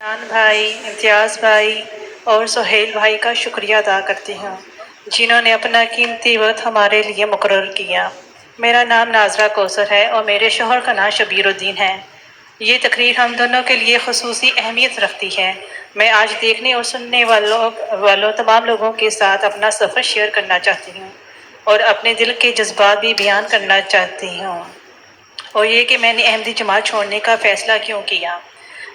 खान भाई, इम्तियाज़ भाई और सुहेल भाई का शुक्रिया अदा करती हूँ जिन्होंने अपना कीमती वक्त हमारे लिए मुकर्रर किया। मेरा नाम नाजरा कौसर है और मेरे शोहर का नाम शबीरुद्दीन है। ये तकरीर हम दोनों के लिए खसूसी अहमियत रखती है। मैं आज देखने और सुनने वालों तमाम लोगों के साथ अपना सफ़र शेयर करना चाहती हूँ और अपने दिल के जज्बात भी बयान करना चाहती हूँ, और ये कि मैंने अहमदी जमात छोड़ने का फ़ैसला क्यों किया।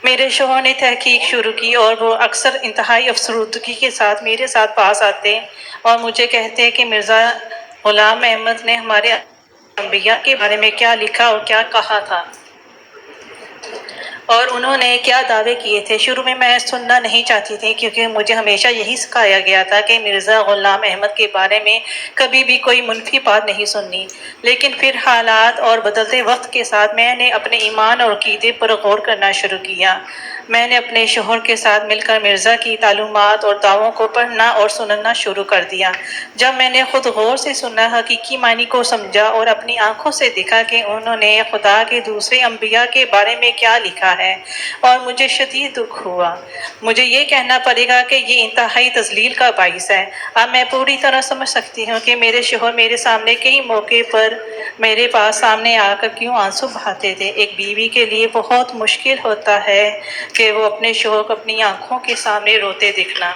मेरे शोहर ने तहकीक शुरू की और वो अक्सर इंतहाई अफसरदगी के साथ मेरे साथ पास आते और मुझे कहते कि मिर्ज़ा ग़ुलाम अहमद ने हमारे अंबिया के बारे में क्या लिखा और क्या कहा था और उन्होंने क्या दावे किए थे। शुरू में मैं सुनना नहीं चाहती थी क्योंकि मुझे हमेशा यही सिखाया गया था कि मिर्ज़ा ग़ुलाम अहमद के बारे में कभी भी कोई मुनफी बात नहीं सुननी। लेकिन फिर हालात और बदलते वक्त के साथ मैंने अपने ईमान और अक़ीदे पर गौर करना शुरू किया। मैंने अपने शोहर के साथ मिलकर मिर्ज़ा की तालुमात और दावों को पढ़ना और सुनना शुरू कर दिया। जब मैंने ख़ुद गौर से सुना, हकीकी मानी को समझा और अपनी आँखों से देखा कि उन्होंने खुदा के दूसरे अंबिया के बारे में क्या लिखा है, और मुझे शदीद दुख हुआ। मुझे ये कहना पड़ेगा कि ये इंतहाई तज़लील का बाइस है। अब मैं पूरी तरह समझ सकती हूँ कि मेरे शोहर मेरे सामने कई मौके पर मेरे पास सामने आकर क्यों आंसू बहाते थे। एक बीवी के लिए बहुत मुश्किल होता है कि वो अपने शोहर को अपनी आंखों के सामने रोते देखना।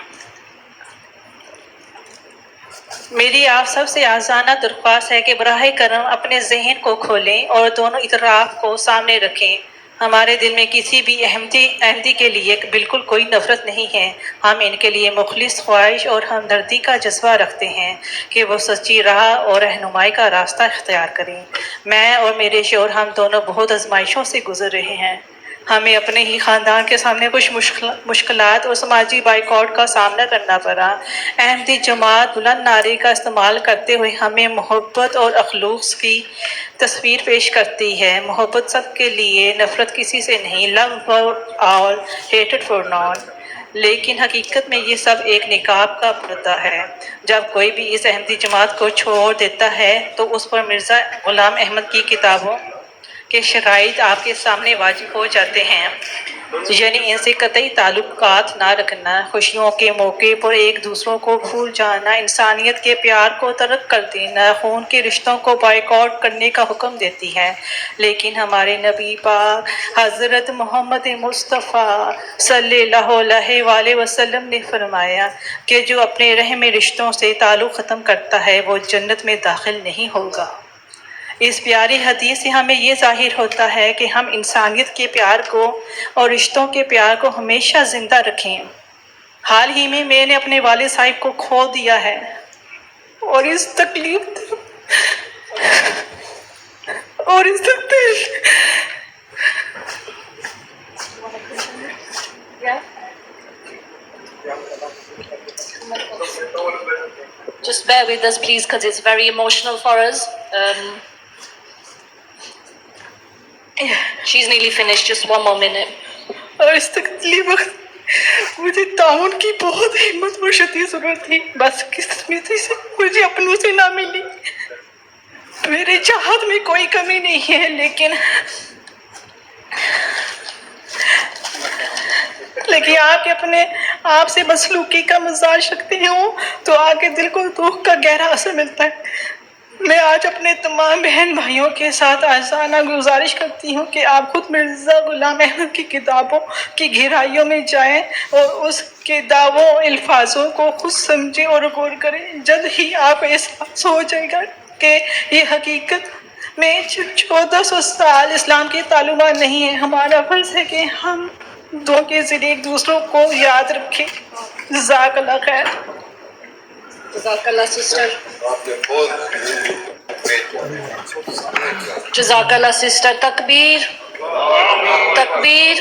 मेरी आप सबसे आज़ाना दरख्वास्त है कि बराह करम अपने जहन को खोलें और दोनों इतराफ़ को सामने रखें। हमारे दिल में किसी भी अहमदी के लिए बिल्कुल कोई नफ़रत नहीं है। हम इनके लिए मुखलिस ख्वाहिश और हमदर्दी का जज्बा रखते हैं कि वो सच्ची राह और रहनुमाई का रास्ता इख्तियार करें। मैं और मेरे शोहर हम दोनों बहुत आजमाइशों से गुजर रहे हैं। हमें अपने ही ख़ानदान के सामने कुछ मुश्किलात और समाजी बाइकआउट का सामना करना पड़ा। अहमदी जमात बुलंद नारे का इस्तेमाल करते हुए हमें मोहब्बत और अखलूस की तस्वीर पेश करती है। मोहब्बत सब के लिए, नफ़रत किसी से नहीं। Love for all, hated for non. लेकिन हकीकत में ये सब एक निकाब का पर्दा है। जब कोई भी इस अहमदी जमात को छोड़ देता है तो उस पर मिर्ज़ा ग़ुलाम अहमद की किताबों के शराइत आपके सामने वाजिब हो जाते हैं, यानी इनसे कतई ताल्लुकात ना रखना, खुशियों के मौके पर एक दूसरों को भूल जाना, इंसानियत के प्यार को तर्क कर देना, खून के रिश्तों को बाइकआउट करने का हुक्म देती है। लेकिन हमारे नबी पाक हज़रत मोहम्मद मुस्तफ़ा सल्लल्लाहु अलैहि वसल्लम ने फरमाया कि जो अपने रहम रिश्तों से ताल्लुक़ ख़त्म करता है वो जन्नत में दाखिल नहीं होगा। इस प्यारी हदीस से हमें ये ज़ाहिर होता है कि हम इंसानियत के प्यार को और रिश्तों के प्यार को हमेशा ज़िंदा रखें। हाल ही में मैंने अपने वालिद साहिब को खो दिया है और इस तकलीफ Just bear with us, please, because it's very emotional for us. She's nearly finished. Just one more minute. और इस तकलीफ मुझे ताउन की बहुत हिम्मत और शदीद ज़रूरत थी। बस किस्मती से मुझे अपनों से ना मिली। मेरे चाहत में कोई कमी नहीं है, लेकिन आप अपने आप से बसलूकी का मजाज रखते हो तो आगे दिल को दुख का गहरा असर मिलता है। मैं आज अपने तमाम बहन भाइयों के साथ आज़ाना गुजारिश करती हूँ कि आप खुद मिर्ज़ा ग़ुलाम अहमद की किताबों की गहराइयों में जाएं और उसके दावों अल्फाजों को खुद समझें और गौर करें। जल्द ही आप एहसास हो जाएगा कि ये हकीकत में 1400 साल इस्लाम की तालुमात नहीं है। हमारा फ़र्ज़ है कि हम दो के ज़रिए एक दूसरों को याद रखें। जज़ाकल्लाह खैर। Jazakallah, sister. Jazakallah, sister. Takbir. Takbir.